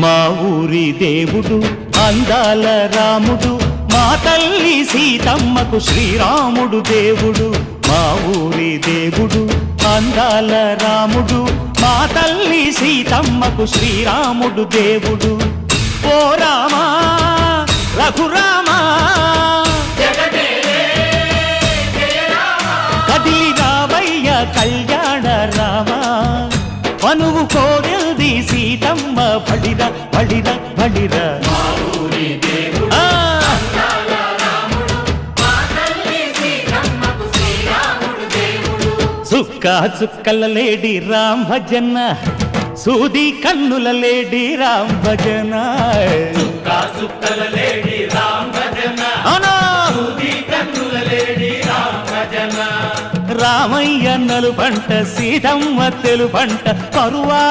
మా ఊరి దేవుడు అందాల రాముడు, మా తల్లి సీతమ్మకు శ్రీరాముడు దేవుడు. మా ఊరి దేవుడు అందాల రాముడు, మా తల్లి సీతమ్మకు శ్రీరాముడు దేవుడు. ఓ రామా రఘురామా కదిలి రావయ్య కళ్యాణ రామా, పనువు కోరింది సీతమ్మ బడిరా బడిరా బడిరా. చుక్క చుక్కల లేడి రామ్ భజన, సూది కన్నుల లేడి రామ్ భజన. చుక్కల లేడి రామ్ భజన, సూది కన్నుల లేడి రామ్ భజన. రామయ్య నలు పంట సీతమ్మ తెలు పంట పరువా